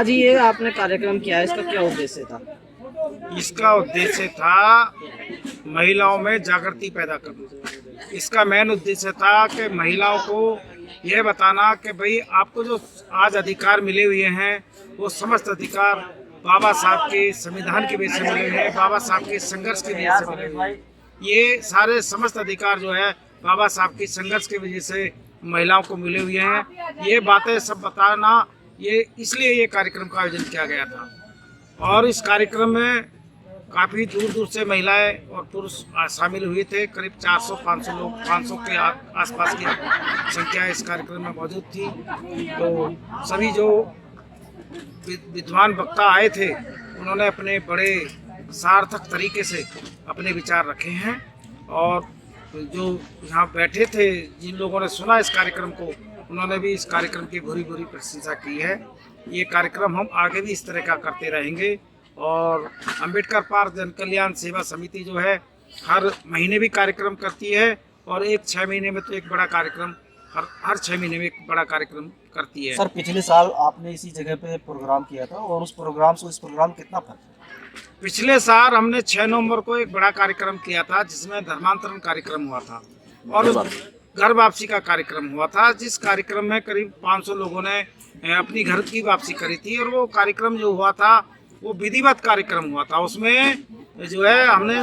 आज ये आपने कार्यक्रम किया है, इसका क्या उद्देश्य था? इसका उद्देश्य था महिलाओं में जागृति पैदा करना। इसका मेन उद्देश्य था कि महिलाओं को यह बताना कि भाई आपको जो आज अधिकार मिले हुए हैं वो समस्त अधिकार बाबा साहब के संविधान की वजह से मिले हैं, बाबा साहब के संघर्ष की वजह से मिले हैं। ये सारे समस्त अधिकार जो है बाबा साहब के संघर्ष की वजह से महिलाओं को मिले हुए हैं। ये बातें सब बताना, ये इसलिए ये कार्यक्रम का आयोजन किया गया था। और इस कार्यक्रम में काफ़ी दूर दूर से महिलाएं और पुरुष शामिल हुए थे। करीब 400-500 लोग, 500 के आसपास की संख्या इस कार्यक्रम में मौजूद थी। तो सभी जो विद्वान वक्ता आए थे उन्होंने अपने बड़े सार्थक तरीके से अपने विचार रखे हैं। और जो यहाँ बैठे थे, जिन लोगों ने सुना इस कार्यक्रम को, उन्होंने भी इस कार्यक्रम की भूरी भूरी प्रशंसा की है। ये कार्यक्रम हम आगे भी इस तरह का करते रहेंगे। और अंबेडकर पार्क जन कल्याण सेवा समिति जो है हर महीने भी कार्यक्रम करती है और 6 महीने में तो एक बड़ा कार्यक्रम हर 6 महीने में एक बड़ा कार्यक्रम करती है। सर, पिछले साल आपने इसी जगह पे प्रोग्राम किया था और उस प्रोग्राम से इस प्रोग्राम कितना फर्क है? पिछले साल हमने 6 नवंबर को एक बड़ा कार्यक्रम किया था जिसमें धर्मांतरण कार्यक्रम हुआ था और घर वापसी का कार्यक्रम हुआ था, जिस कार्यक्रम में करीब 500 लोगों ने अपनी घर की वापसी करी थी। और वो कार्यक्रम जो हुआ था वो विधिवत कार्यक्रम हुआ था। उसमें जो है हमने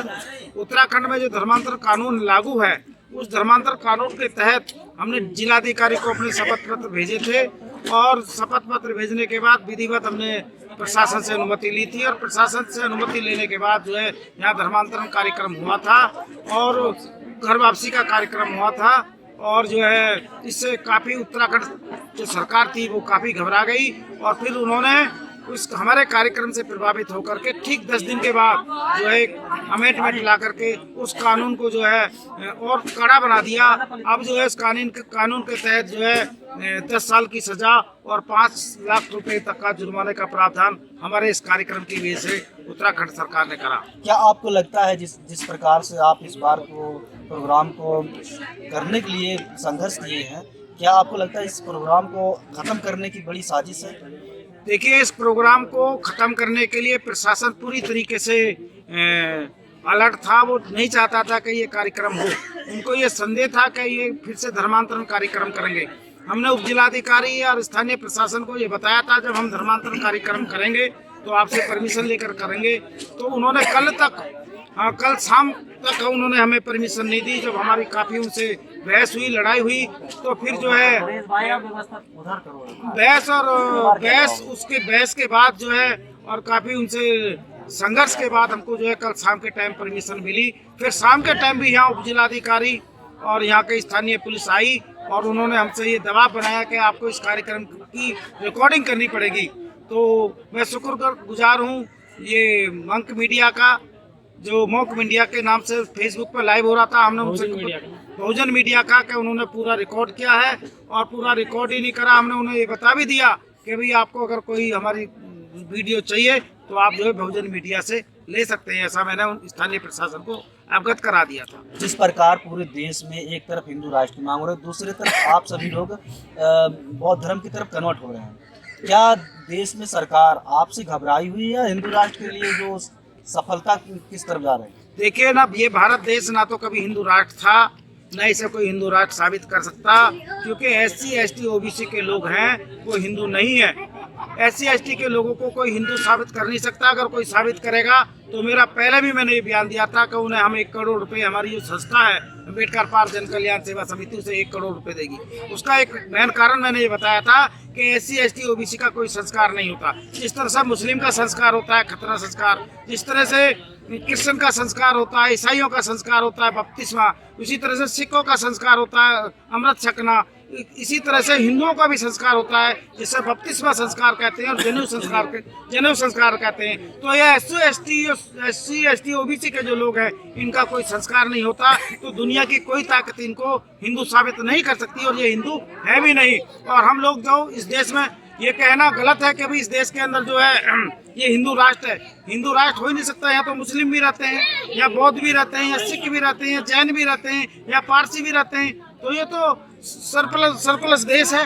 उत्तराखंड में जो धर्मांतर कानून लागू है उस धर्मांतर कानून के तहत हमने जिलाधिकारी को अपने शपथ पत्र भेजे थे और शपथ पत्र भेजने के बाद विधिवत हमने प्रशासन से अनुमति ली थी। और प्रशासन से अनुमति लेने के बाद जो है यहाँ धर्मांतरण कार्यक्रम हुआ था और घर वापसी का कार्यक्रम हुआ था। और जो है इससे काफ़ी उत्तराखंड जो सरकार थी वो काफ़ी घबरा गई और फिर उन्होंने उस हमारे कार्यक्रम से प्रभावित होकर के ठीक 10 दिन के बाद जो है एक अमेंडमेंट ला करके उस कानून को जो है और कड़ा बना दिया। अब जो है इस कानून के तहत जो है 10 साल की सजा और 5 लाख रुपए तक का जुर्माने का प्रावधान हमारे इस कार्यक्रम की वजह से उत्तराखंड सरकार ने करा। क्या आपको लगता है जिस प्रकार से आप इस बार को प्रोग्राम को करने के लिए संघर्ष किए हैं, क्या आपको लगता है इस प्रोग्राम को खत्म करने की बड़ी साजिश है? देखिए, इस प्रोग्राम को ख़त्म करने के लिए प्रशासन पूरी तरीके से अलर्ट था। वो नहीं चाहता था कि ये कार्यक्रम हो। उनको ये संदेह था कि ये फिर से धर्मांतरण कार्यक्रम करेंगे। हमने उप जिलाधिकारी और स्थानीय प्रशासन को ये बताया था जब हम धर्मांतरण कार्यक्रम करेंगे तो आपसे परमिशन लेकर करेंगे। तो उन्होंने कल शाम तक उन्होंने हमें परमिशन नहीं दी। जब हमारी काफ़ी उनसे बहस हुई, लड़ाई हुई, तो फिर जो है बहस के बाद जो है और काफ़ी उनसे संघर्ष के बाद हमको जो है कल शाम के टाइम परमिशन मिली। फिर शाम के टाइम भी यहाँ उप जिलाधिकारी और यहाँ के स्थानीय पुलिस आई और उन्होंने हमसे ये दबाव बनाया कि आपको इस कार्यक्रम की रिकॉर्डिंग करनी पड़ेगी। तो मैं शुक्रगुजार हूँ ये मंक मीडिया का, जो मॉक मीडिया के नाम से फेसबुक पर लाइव हो रहा था। हमने उनसे बहुजन मीडिया का कि उन्होंने पूरा रिकॉर्ड किया है और पूरा रिकॉर्ड ही नहीं करा, हमने उन्हें ये बता भी दिया कि भाई आपको अगर कोई हमारी वीडियो चाहिए तो आप जो है बहुजन मीडिया से ले सकते हैं। ऐसा मैंने स्थानीय प्रशासन को अवगत करा दिया था। जिस प्रकार पूरे देश में एक तरफ हिंदू राष्ट्र की मांग हो रही है, दूसरी तरफ आप सभी लोग बौद्ध धर्म की तरफ कन्वर्ट हो रहे हैं, क्या देश में सरकार आपसे घबराई हुई है? हिंदू राष्ट्र के लिए जो सफलता किस तरफ जा रही है? देखिए ना, ये भारत देश ना तो कभी हिंदू राष्ट्र था, न इसे कोई हिंदू राष्ट्र साबित कर सकता, क्योंकि SC ST OBC के लोग हैं वो हिंदू नहीं है। SC ST के लोगों को कोई हिंदू साबित कर नहीं सकता। अगर कोई साबित करेगा तो मेरा पहले भी मैंने ये बयान दिया था कि उन्हें हम 1 करोड़ रुपए, हमारी जो संस्था है अंबेडकर पार्क जन कल्याण सेवा समिति, उसे 1 करोड़ रुपए देगी। उसका एक मेन कारण मैंने ये बताया था कि SC ST OBC का कोई संस्कार नहीं होता। जिस तरह से मुस्लिम का संस्कार होता है खतना संस्कार, जिस तरह से क्रिश्चियन का संस्कार होता है, ईसाइयों का संस्कार होता है बपतिस्मा, उसी तरह से सिखों का संस्कार होता है अमृत छकना, इसी तरह से हिंदुओं का भी संस्कार होता है जिसे बपतिस्मा संस्कार कहते हैं और जनेऊ संस्कार कहते हैं। तो ये SC ST OBC के जो लोग हैं इनका कोई संस्कार नहीं होता। तो दुनिया की कोई ताकत इनको हिंदू साबित नहीं कर सकती और ये हिंदू है भी नहीं। और हम लोग जो इस देश में ये कहना गलत है कि भाई इस देश के अंदर जो है ये हिंदू राष्ट्र है। हिंदू राष्ट्र हो ही नहीं सकता। यहाँ तो मुस्लिम भी रहते हैं, या बौद्ध भी रहते हैं, या सिख भी रहते हैं, जैन भी रहते हैं, या पारसी भी रहते हैं। तो ये तो सरप्लस देश है।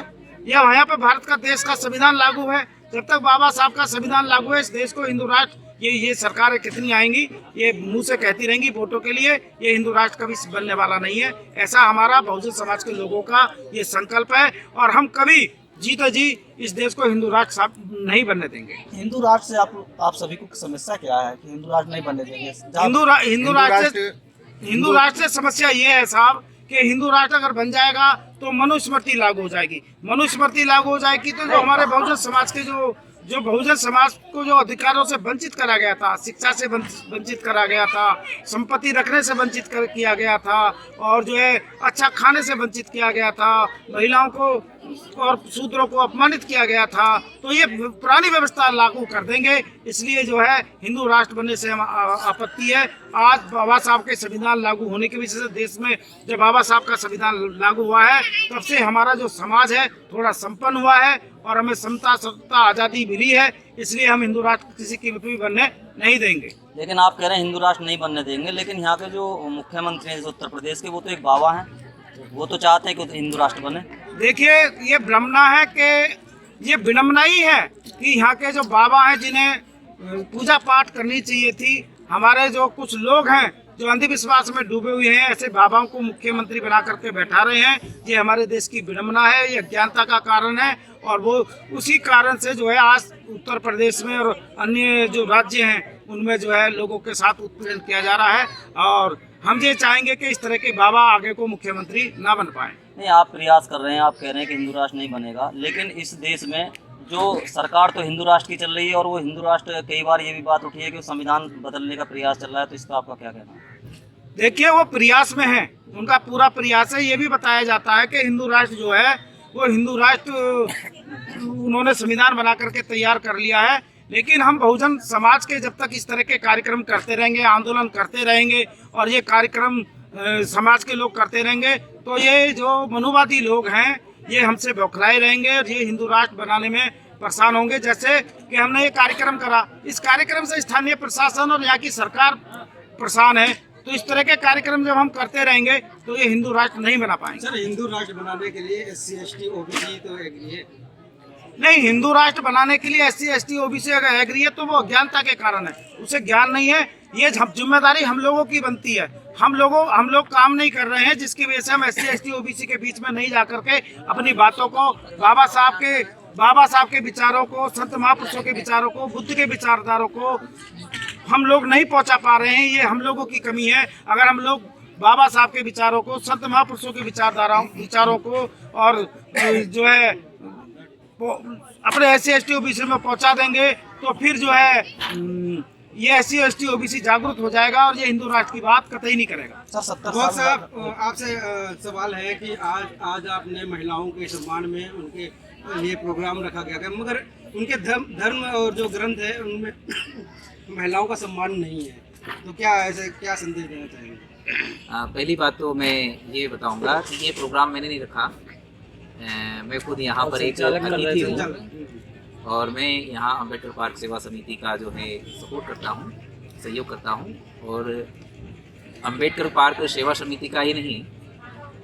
यहाँ पे भारत का देश का संविधान लागू है। जब तक बाबा साहब का संविधान लागू है इस देश को हिंदू राष्ट्र, ये सरकारें कितनी आएंगी ये मुंह से कहती रहेंगी वोटों के लिए, ये हिंदू राष्ट्र कभी बनने वाला नहीं है। ऐसा हमारा बहुजन समाज के लोगों का ये संकल्प है और हम कभी जीतो जी इस देश को हिंदू राष्ट्र नहीं बनने देंगे। हिंदू राष्ट्र से आप सभी को समस्या क्या है कि हिंदू राष्ट्र नहीं बनने देंगे? हिंदू राष्ट्र से समस्या ये है साहब कि हिंदू राष्ट्र अगर बन जाएगा तो मनुस्मृति लागू हो जाएगी। मनुस्मृति लागू हो जाएगी तो जो हमारे बहुजन समाज के जो बहुजन समाज को जो अधिकारों से वंचित करा गया था, शिक्षा से वंचित करा गया था, संपत्ति रखने से वंचित किया गया था और जो है अच्छा खाने से वंचित किया गया था, महिलाओं को और शूद्रों को अपमानित किया गया था, तो ये पुरानी व्यवस्था लागू कर देंगे। इसलिए जो है हिंदू राष्ट्र बनने से हम आपत्ति है। आज बाबा साहब के संविधान लागू होने की वजह से देश में जब बाबा साहब का संविधान लागू हुआ है तब से हमारा जो समाज है थोड़ा संपन्न हुआ है और हमें समता सत्ता आज़ादी मिली है। इसलिए हम हिंदू राष्ट्र किसी कीमत भी बनने नहीं देंगे। लेकिन आप कह रहे हैं हिंदू राष्ट्र नहीं बनने देंगे, लेकिन यहाँ के जो मुख्यमंत्री हैं उत्तर प्रदेश के वो तो एक बाबा हैं, वो तो चाहते हैं कि हिंदू राष्ट्र बने। देखिए ये भ्रमना है कि ये विडम्बना ही है कि यहाँ के जो बाबा हैं जिन्हें पूजा पाठ करनी चाहिए थी, हमारे जो कुछ लोग हैं जो अंधविश्वास में डूबे हुए हैं, ऐसे बाबाओं को मुख्यमंत्री बना करके बैठा रहे हैं। ये हमारे देश की विडम्बना है, ये अज्ञानता का कारण है और वो उसी कारण से जो है आज उत्तर प्रदेश में और अन्य जो राज्य हैं उनमें जो है लोगों के साथ उत्पीड़न किया जा रहा है और हम ये चाहेंगे कि इस तरह के बाबा आगे को मुख्यमंत्री ना बन पाए। नहीं, आप प्रयास कर रहे हैं, आप कह रहे हैं कि हिंदू राष्ट्र नहीं बनेगा, लेकिन इस देश में जो सरकार तो हिंदू राष्ट्र की चल रही है और वो हिंदू राष्ट्र कई बार ये भी बात उठी है कि संविधान बदलने का प्रयास चल रहा है, तो इसका आपका क्या कहना है? देखिए वो प्रयास में है, उनका पूरा प्रयास है। ये भी बताया जाता है कि हिंदू राष्ट्र जो है वो हिंदू राष्ट्र उन्होंने संविधान बना करके तैयार कर लिया है, लेकिन हम बहुजन समाज के जब तक इस तरह के कार्यक्रम करते रहेंगे, आंदोलन करते रहेंगे और ये कार्यक्रम समाज के लोग करते रहेंगे तो ये जो मनुवादी लोग हैं ये हमसे बौखलाए रहेंगे और ये हिंदू राष्ट्र बनाने में परेशान होंगे। जैसे कि हमने ये कार्यक्रम करा, इस कार्यक्रम से स्थानीय प्रशासन और यहाँ की सरकार परेशान है, तो इस तरह के कार्यक्रम जब हम करते रहेंगे तो ये हिंदू राष्ट्र नहीं बना पाएंगे। सर हिंदू राष्ट्र बनाने के लिए SC ST OBC तो एग्री है? नहीं, हिंदू राष्ट्र बनाने के लिए SC ST OBC अगर एग्री है तो वो अज्ञानता के कारण है, उसे ज्ञान नहीं है। ये जिम्मेदारी हम लोगों की बनती है, हम लोग काम नहीं कर रहे हैं जिसकी वजह से हम SC ST OBC के बीच में नहीं जा करके अपनी बातों को बाबा साहब के विचारों को, संत महापुरुषों के विचारों को, बुद्ध के विचारधारों को हम लोग नहीं पहुंचा पा रहे हैं। ये हम लोगों की कमी है। अगर हम लोग बाबा साहब के विचारों को, संत महापुरुषों के विचारों को और जो है अपने SC ST OBC में पहुंचा देंगे तो फिर जो है ये SC ST OBC जागरूक हो जाएगा और ये हिंदू राष्ट्र की बात कतई नहीं करेगा। बहुत साहब आपसे सवाल है कि आज आपने महिलाओं के सम्मान में उनके लिए प्रोग्राम रखा गया, मगर उनके धर्म और जो ग्रंथ है उनमें महिलाओं का सम्मान नहीं है, तो क्या संदेश देना चाहेंगे? पहली बात तो मैं ये बताऊंगा कि ये प्रोग्राम मैंने नहीं रखा, मैं खुद यहाँ पर एक अतिथि हूँ और मैं यहाँ अम्बेडकर पार्क सेवा समिति का जो है सपोर्ट करता हूँ, सहयोग करता हूँ। और अम्बेडकर पार्क सेवा समिति का ही नहीं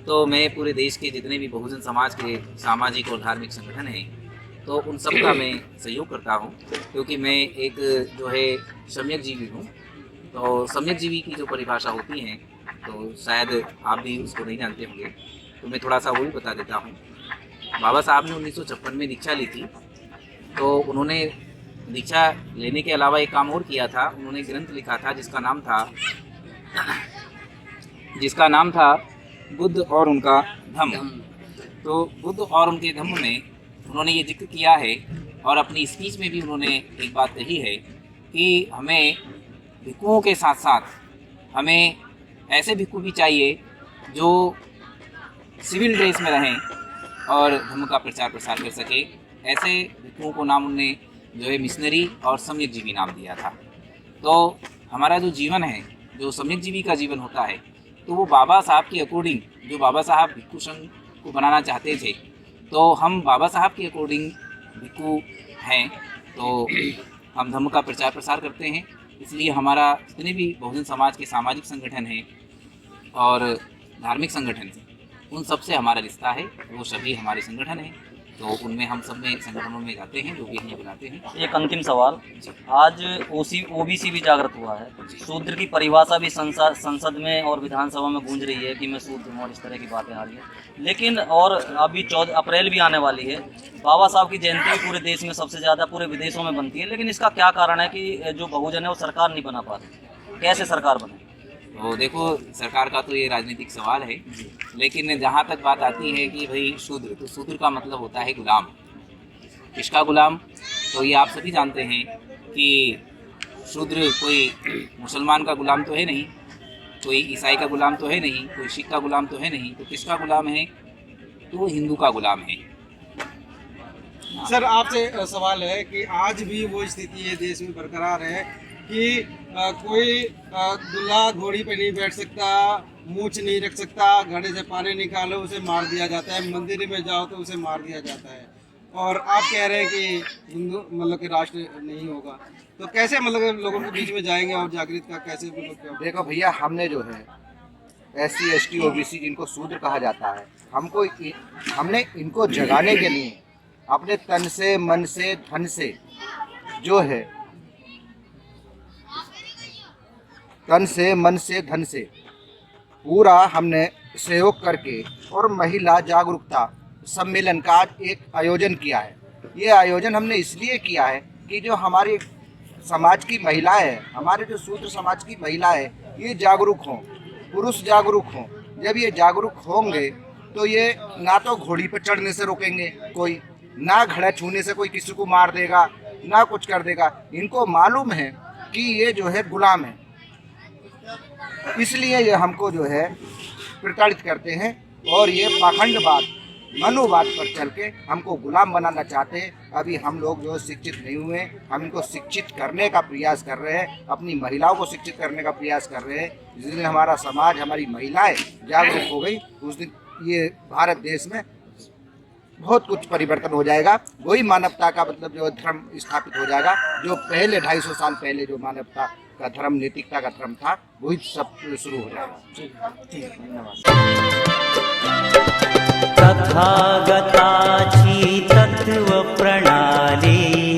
तो मैं पूरे देश के जितने भी बहुजन समाज के सामाजिक और धार्मिक संगठन हैं तो उन सब का मैं सहयोग करता हूँ, क्योंकि मैं एक जो है सम्यक जीवी हूँ। तो सम्यक जीवी की जो परिभाषा होती है तो शायद आप भी उसको नहीं जानते होंगे, तो मैं थोड़ा सा वो भी बता देता हूँ। बाबा साहब ने 1956 में दीक्षा ली थी, तो उन्होंने दीक्षा लेने के अलावा एक काम और किया था, उन्होंने ग्रंथ लिखा था जिसका नाम था बुद्ध और उनका धम्म। तो बुद्ध और उनके धम्म में उन्होंने ये जिक्र किया है और अपनी स्पीच में भी उन्होंने एक बात कही है कि हमें भिक्षुओं के साथ साथ हमें ऐसे भिक्षु भी चाहिए जो सिविल ड्रेस में रहें और धर्म का प्रचार प्रसार कर सके। ऐसे भिक्षुओं को नाम उनने जो है मिशनरी और सम्यक जीवी नाम दिया था। तो हमारा जो जीवन है, जो सम्यक जीवी का जीवन होता है, तो वो बाबा साहब के अकॉर्डिंग, जो बाबा साहब भिक्षु संघ को बनाना चाहते थे, तो हम बाबा साहब के अकॉर्डिंग भिक्षु हैं, तो हम धर्म का प्रचार प्रसार करते हैं। इसलिए हमारा जितने भी बहुजन समाज के सामाजिक संगठन हैं और धार्मिक संगठन हैं, उन सब से हमारा रिश्ता है, वो सभी हमारे संगठन हैं। तो उनमें हम सब में संगठनों में जाते हैं, जो भी हमें बुलाते हैं। एक अंतिम सवाल, आज ओबीसी भी जागृत हुआ है, शूद्र की परिभाषा भी संसद में और विधानसभा में गूंज रही है कि मैं शूद्र हूँ और इस तरह की बातें आ रही है। लेकिन और अभी 14 अप्रैल भी आने वाली है, बाबा साहब की जयंती भी पूरे देश में सबसे ज़्यादा पूरे विदेशों में बनती है, लेकिन इसका क्या कारण है कि जो बहुजन है वो सरकार नहीं बना पाती? कैसे सरकार बने? तो देखो, सरकार का तो ये राजनीतिक सवाल है, लेकिन जहाँ तक बात आती है कि भाई शूद्र, तो शूद्र का मतलब होता है गुलाम। किसका गुलाम? तो ये आप सभी जानते हैं कि शूद्र कोई मुसलमान का गुलाम तो है नहीं, कोई ईसाई का गुलाम तो है नहीं, कोई सिख का गुलाम तो है नहीं, तो किसका गुलाम है? तो वो हिंदू का गुलाम है। सर, आपसे सवाल है कि आज भी वो स्थिति है देश में बरकरार है कि कोई दूल्हा घोड़ी पे नहीं बैठ सकता, मूंछ नहीं रख सकता, घड़े से पानी निकालो उसे मार दिया जाता है, मंदिर में जाओ तो उसे मार दिया जाता है, और आप कह रहे हैं कि हिंदू मतलब कि राष्ट्र नहीं होगा, तो कैसे मतलब लोगों के बीच में जाएंगे और जागृत का कैसे? देखो भैया, हमने जो है SC ST OBC जिनको शूद्र कहा जाता है, हमने इनको जगाने के लिए अपने तन से, मन से, धन से जो है, तन से, मन से, धन से पूरा हमने सहयोग करके और महिला जागरूकता सम्मेलन का आज एक आयोजन किया है। ये आयोजन हमने इसलिए किया है कि जो हमारे समाज की महिलाएं हैं, हमारे जो शूद्र समाज की महिलाएं, ये जागरूक हों, पुरुष जागरूक हों। जब ये जागरूक होंगे तो ये ना तो घोड़ी पर चढ़ने से रोकेंगे कोई, ना घड़ा छूने से कोई किसी को मार देगा, ना कुछ कर देगा। इनको मालूम है कि ये जो है गुलाम है, इसलिए ये हमको जो है प्रताड़ित करते हैं और ये पाखंडवाद, मनुवाद पर चल के हमको गुलाम बनाना चाहते हैं। अभी हम लोग जो शिक्षित नहीं हुए, हम इनको शिक्षित करने का प्रयास कर रहे हैं, अपनी महिलाओं को शिक्षित करने का प्रयास कर रहे हैं। जिस दिन हमारा समाज, हमारी महिलाएं जागरूक हो गई, उस दिन ये भारत देश में बहुत कुछ परिवर्तन हो जाएगा। वही मानवता का मतलब जो धर्म स्थापित हो जाएगा, जो पहले 250 साल पहले जो मानवता का धर्म, नैतिकता का धर्म था, वही सब शुरू हो जाएगा। तथागताची तत्व प्रणाली